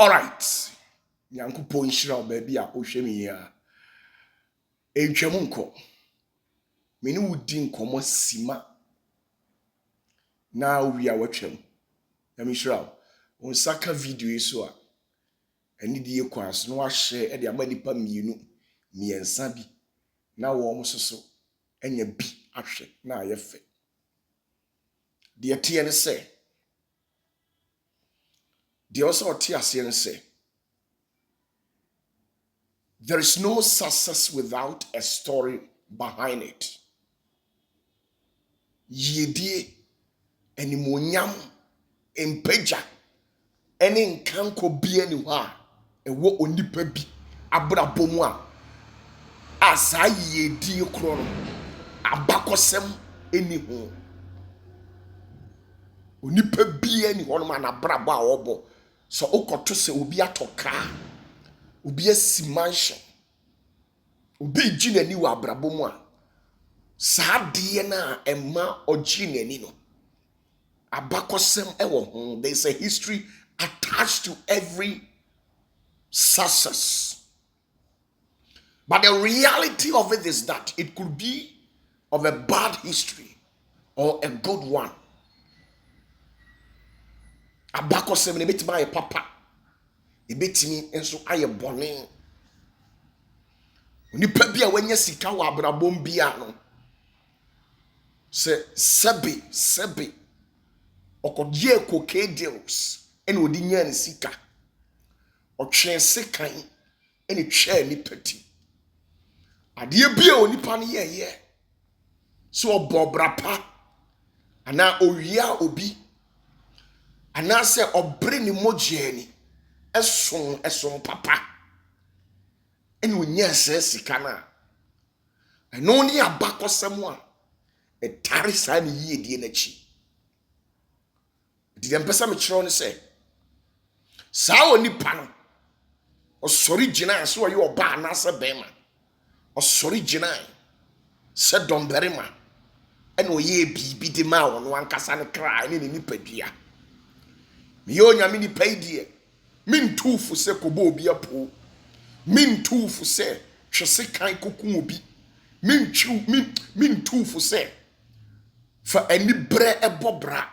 All right. Nyankopon nhyira baabi a ohwe me ya. Entwam nko. Me ne wudi nkomo sima. Na wi a watwam. Na me nhyira. On saka video so a. Ani die kwas no ahye e de amanipa miensa bi. Na wo mo soso enya bi ahwe na ayefe. De tie ne se. De also tie ase ne se. There is no success without a story behind it. Yedie animonyam empeja ene nkanko bia ni ho a ewo onipa bi abrabomu a asa yedie kro no abakosem eni ho onipa bia ni ho no ma na brabo a obo so okoto se obi atoka obi asimanhye obi ginani wa abrabomu a saade na emma oginani no abakosem ewo ho. There is a history attached to every success, but the reality of it is that it could be of a bad history or a good one. Abakosem ne betima ye papa ebetimi enso aye bone onipa bia wanya sika wa abrabom bia no se sebe okodie cocaine deals ene odi nya ne sika otwe sekan ene twa ni pati ade bia onipa ne ye so obobrapa ana owia obi ana se obre ni mojiani eson papa ene onya se sika na eno ni abakosem a etare sa ne yiedie na chi. Di dem pesa me kiro ne se sa onipa no osori gina so ye oba na se bema osori gina se domberima ene oye bibi de ma wono ankasa ne kra ne nipadua me yo nyame ni paidie mintufu se kobo obi apo mintufu se twese kan kokum obi mintufu se fa ani bre ebobra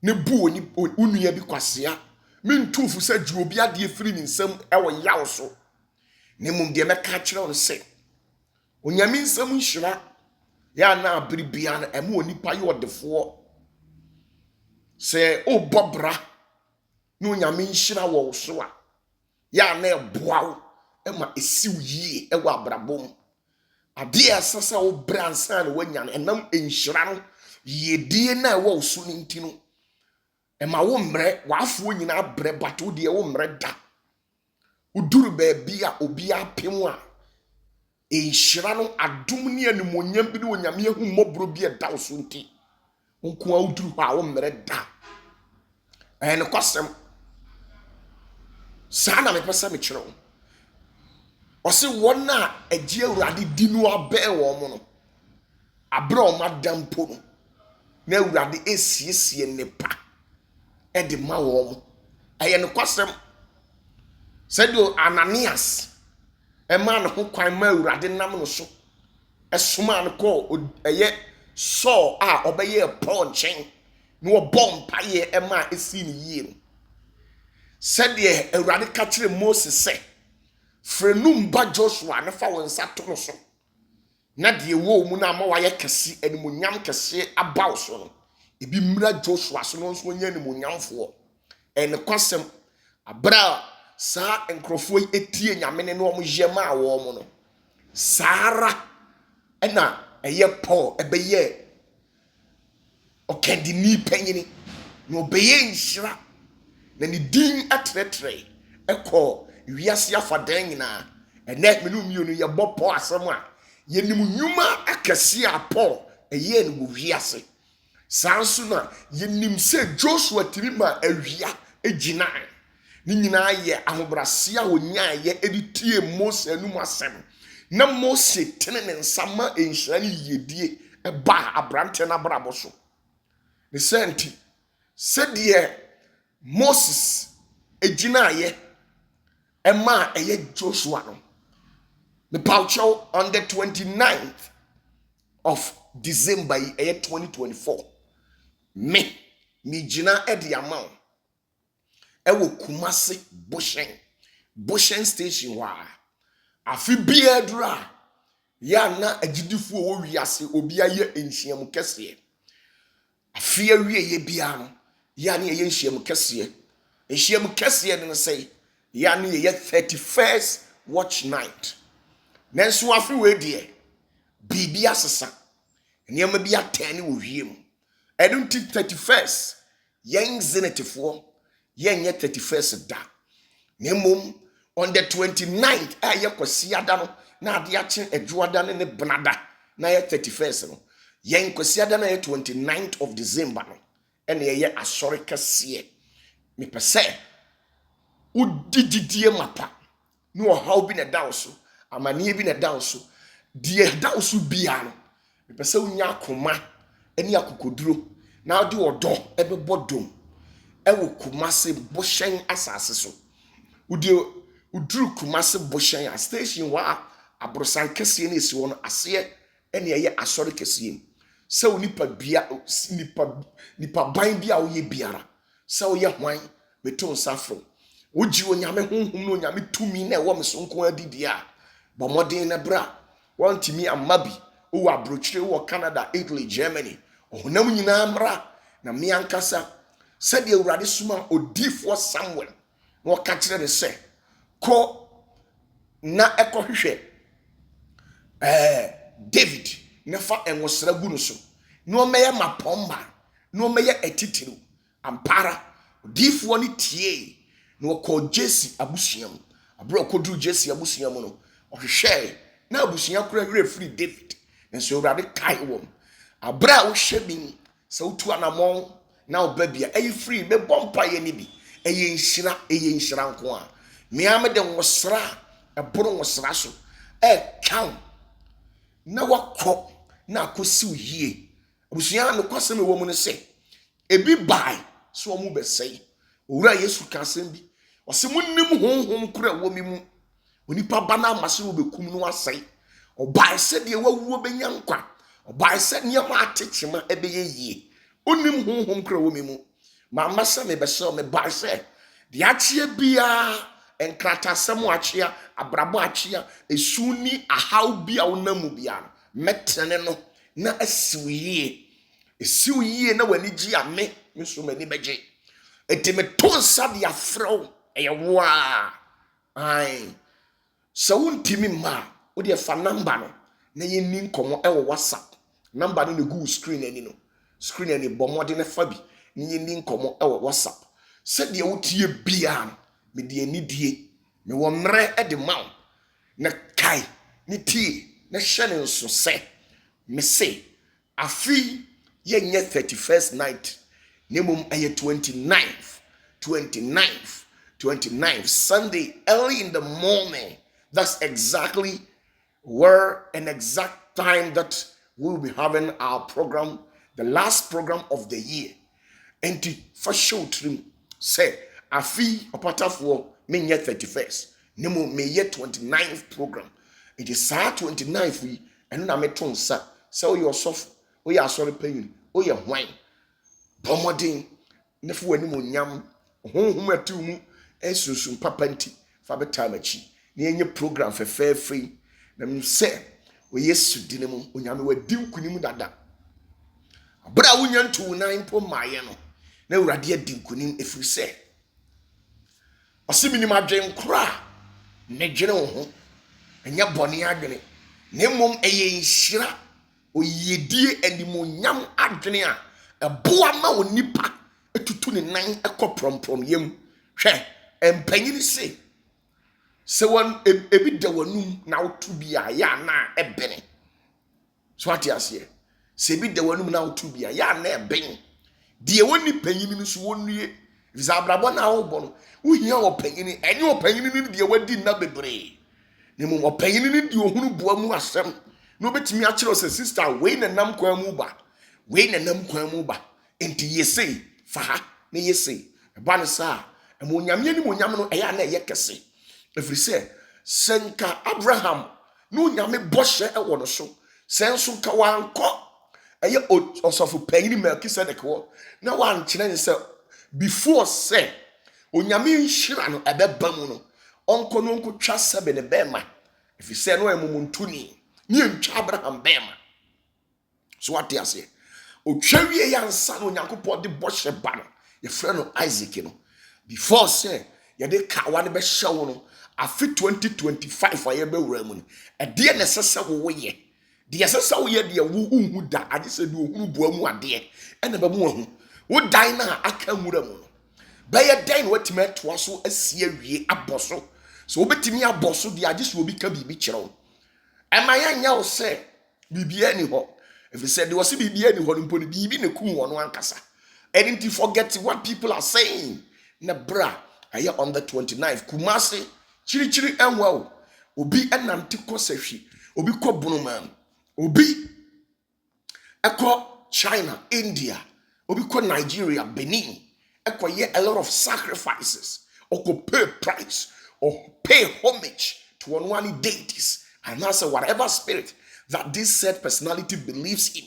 ne bu oni unua bi kwasea mintufu se ju obi ade firi ni nsam ewo yaw so ne mum de meka kire on se onyame nsam nhira ya na abribia na emu onipa ye odefo se obobra no onyame nhira wo so a ya na eboawo ema esiw yie ewo abrabom ade asasa wo bransa na wanya enam enhira no yedie na wo so ni ntino ema wo mre waafo nyina bre bato de wo mre da uduru ba bia obi apem a enhira no adom ne animonyam bi ne onyame ahu mmobro bi da wo so nti nko a uduru ha wo mre da en kwasem sana me pesa me kire o se wona agie awurade di no abe wo mo no abre o madampo no na awurade esiesie nepa edi ma wo mo aye ne kwasem said Ananias e man ho kwan ma awurade nam no so esoma an ko eye Saul a obeye Paul nchen no bom paye e ma esi ni yie said ye awurade ka kire Moses se frenum ba Joshua ne fa won sa to no so na de wo mu na ma waye kese animonyam kese abaw so no ebi mra Joshua so no so nya animonyamfo en kwasem abra sa enkrofo etie nyamene no om yema awo mo no sara ena eye Paul ebeye okadini panyini no beye nhira na ni din atretre ekọ wiase afadan nyina ene menumio no ye bopo asem a yenim nyuma akese a Paul eye no wo wiase sanso na yenim se Joshua tirima awia egina ni nyina ye ahobrase a onya ye editie Mose anum asem na Mose tene ne nsama enhira ne yedie eba abrante na brabo so ne senti se de Moses ejina ye ema eye Joshua no me paucho on the 29th of December eye 2024 me jina e de amount ewo Kumasi Boshen station wa afi bia dura ya na agidifu wo wiase obi aye enhyiam kese afi awie ye bia no ya na ye enhyiam kese ne say ya na ye 31st watch night nanso afi we de bibia asesa nneema bi atane wo wiem edun 31st yen zenetefo yen 31st da nemom on the 29th aye kwasiada no na ade ache adwoada ne benada na ye 31st no yen kwasiada na ye 29th of December no ene ye asori kase me pese udididie mapa no how bi na down so amane bi na down so die down so bia no me pese unya akoma eni akokoduro na ade odo ebebo dom ewo Kumasi Boshen asase so uduru Kumasi Boshen a station wa abrosan kese na esi wono ase ene ye asori kese se onipa bia nipa ban bia wo ye biara se wo ye hwan meton safro woji onyame honhom no onyame tumi na ewo mesonko adidi a bomodin na bra wantimi amabi wo abrochire wo Canada, Italy, Germany ohonam nyina mra na me ankasa said the Uradi Suma odifo Samuel no catcher de say ko na ekohwehwe David nefa enwosra gu no so no meye mapomba no meye etitiru ampara odifo ni tie no ko Jesse abusiam abro ko dru Jesse abusiam no ohwehwe na abusia kura free David nso Uradi kai wom abra wo hwebin se utu anamon na obabia ayi free be bompa ye ni bi eye nshira nko a me amede nwosra eboro nwosra so count na wakọ na akosi ohie abusuya no kwasem ewo mu ne se ebi bai so omu besei owura Yesu kasem bi ose munnim honhom kura wo mi mu onipa bana amase wo bekum no asai obai se de wawuo benya nkwa obai se ne ma atechema ebeye yie onim honhom kura wo mi mu mama se me bese me bai se de achie bia enkratasem achia abrabo achia esuni ahaw bia wonamu bia metene no na esiwie na wani gi ame meso mani beje etime tonsa de afro eyewa ai so untimi ma wo de fa number no na yenni nkomo ewo WhatsApp number no na go screen ani no screen ani bomode ne fa bi ni yenni nkomo ewo WhatsApp se de wotie bia me de ani die me wo mre e de maw na kai ni tie na hye nso se me say afi yenye 31st night nemum aye 29th Sunday early in the morning. That's exactly where an exact time that we'll be having our program, the last program of the year. And to for sure say afi Opatafuor menye 31st nemu meye 29th program. It is 29th we and na meton sa so your soft we are sorry paying o ye hwan bomodin nefu wani mo nyam honhom atumu esunsum papa nti fa beta machi na enye program free na mse we Yesu dinemu onyame wadi nkunim dada abra wonya ntu nan po maye no na urade adi nkunim efiri se osimini madwen kra ne dwene ho enya bone adwene nemom eye nhira oyedie animonyam adwene a eboa ma onipa etutu ne nan ekopromprom yem hwe empanyini se won ebi da wanum na wotu bia ya na ebene so ati ase se ebi da wanum na wotu bia ya na ebene de woni panyini no so wonue visabrabo na wo bo no uhia opanyini enye opanyini ni de wadi na bebre nemu opanyini ni de ohunu boa mu asem no betimi a kire se sister we na nam kwan mu ba enti yesi fa ha na yesi ba no sa and when Yamini Munyamino Ayana Yakase. If we say, Senka Abraham, no Yami Boshe, I want to show. Sensu Kawan Ko, also for paying Melchizedek. Now one children say, before say, Onyami Shirano Abebamuno, Uncle Nunco Chasa Bene Bema. If you say no Mumuntuni, near Abraham Bema. So what do you say? O cherry yan son on Yankopon de Boshe Banner, your friend of Isaac, before say, ye de Kawan be show no, a fit 2025 for your Raymond, a dear necessary way. The assessor ye dear woo da, I just said, who boom one dear, and never more. Would die now, I can wood. By a day, what meant was so a series a bosso. So, bet me a bosso, the agis will become bibichero. And my young yell say, be anyhow. If he said there was a be anyhow, in put be in a cool one cassa. And didn't you forget what people are saying? Nebra, I hear on the 29th, Kumasi, chiri and well, Obi and Antico Seshi, Obi ko Bunuman, Obi Echo China, India, Obi ko Nigeria, Benin. Acquire a lot of sacrifices, or could pay price, or pay homage to unworthy deities, and answer whatever spirit that this said personality believes in,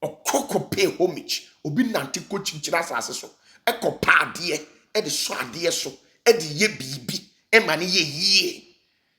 or could pay homage, or be nanti coaching so, echo pa dear, edi swa dear so, edi ye bibi, emani ye.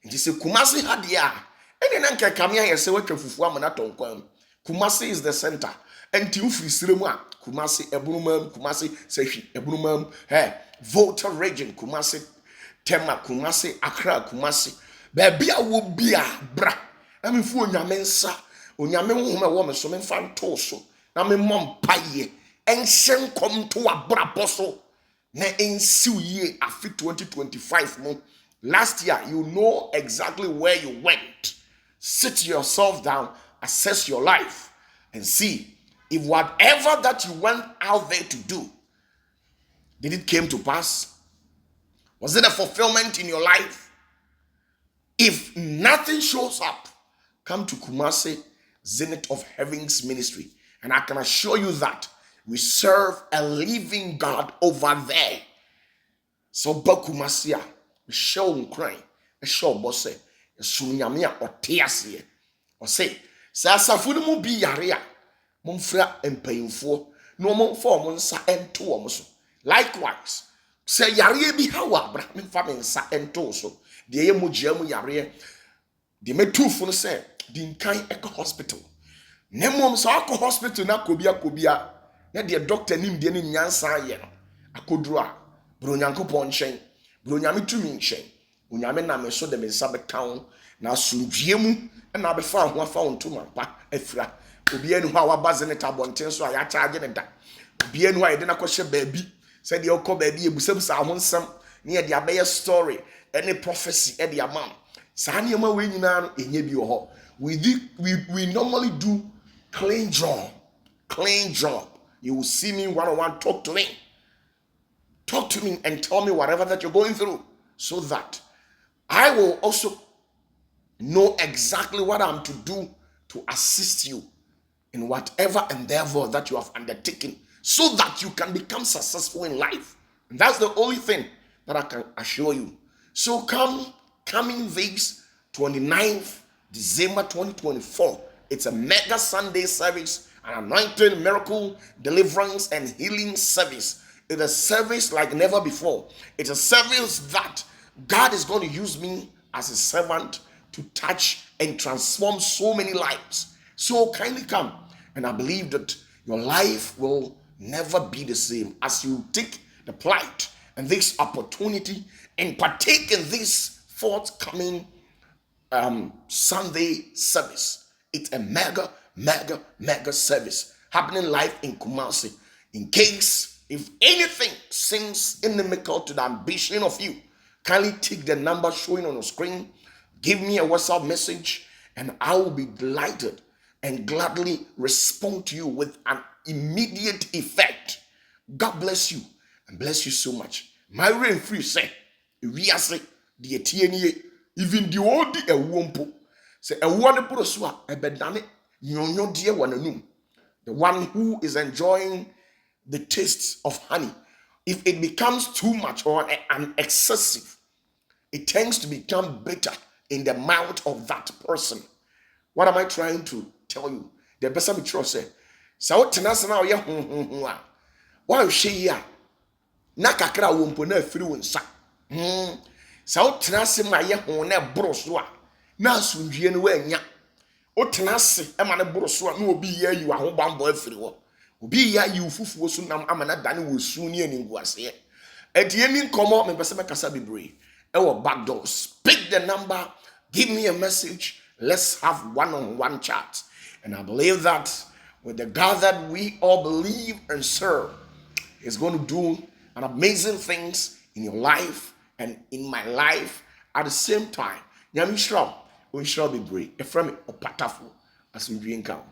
And you say, Kumasi hadia, and then Anka Kamia, and say, what you for Manaton. Kumasi is the center. And you free Sirema, Kumasi, Ebunumum, Kumasi, Seshi, Ebunumum, Volta region, Kumasi, Tema, Kumasi, Accra, Kumasi. Baby, I will be a bra. I mean, for Yamensa, Unyamen woman, so men fan torso. I mean, Mom Paye, and send come to a bra bosso. Ne in su ye after 2025 month. Last year, you know exactly where you went. Sit yourself down, assess your life, and see if whatever that you went out there to do, did it came to pass? Was it a fulfillment in your life? If nothing shows up, come to Kumasi Zenith of Heavens Ministry. And I can assure you that we serve a living God over there. So Bakumasia, we show crying, a show bosse, a sunyamia or teasie, or say, Sasafumu be yaria. Monfra and painful, no more form sa and two almost. Likewise, say Yari be how Brahmin famine sa and toso, the Emujamu Yari, the Metufun say, the kind eco hospital. Nemom Sako hospital na Kobia, na dear doctor named Denny Yansa yen. A Kodra, Brunyanko Ponchain, Brunyami Tuminchin, Unyamena so them in Sabbath town, now soon Jiemu, and I'll be found one found to my pa, Efra. Obienu how abazin it abonten so I charging that. Obienu I didn't question baby. Said the oko baby ebusem sa honsam near the abaya story, any prophecy at the amount. Saniama we nyina enye bi ho. We normally do clean job. Clean job. You will see me one-on-one, talk to me. Talk to me and tell me whatever that you're going through, so that I will also know exactly what I'm to do to assist you in whatever endeavor that you have undertaken, so that you can become successful in life. And that's the only thing that I can assure you. So coming this 29th December 2024, it's a mega Sunday service, an anointing, miracle, deliverance, and healing service. It's a service like never before. It's a service that God is going to use me as a servant to touch and transform so many lives. So kindly come, and I believe that your life will never be the same as you take the plight and this opportunity and partake in this forthcoming Sunday service. It's a mega service happening live in Kumasi. In case if anything seems inimical to the ambition of you, kindly take the number showing on the screen, give me a WhatsApp message, and I will be delighted and gladly respond to you with an immediate effect. God bless you and bless you so much. My rain free say, we are say the TNA, even the old a wompo say a wonderful swa a bedane nyonyo dear one anum. The one who is enjoying the taste of honey, If it becomes too much or an excessive, it tends to become bitter in the mouth of that person. What am I trying to tell you? The person be trust say, "Sao tenase na oye a wan hwe yi a na kakra wo mpo na afiri wo nsa." Sao tenase ma ye ho na boro so a na asundwie no wa anya. O tenase e ma ne boro so a na obi ye yi wa ho bambo afiri wo. Obi ya yi ufufuo so nam amana dane wo su ni aninguase. Edi eni nkomo me pese me kasa bebre. Ewo back doors. Pick the number, give me a message. Let's have one-on-one chat. And I believe that with the God that we all believe and serve, is going to do an amazing things in your life and in my life at the same time. Nyami shra, we shall be brave. Efrem Opatafuor as we drink out.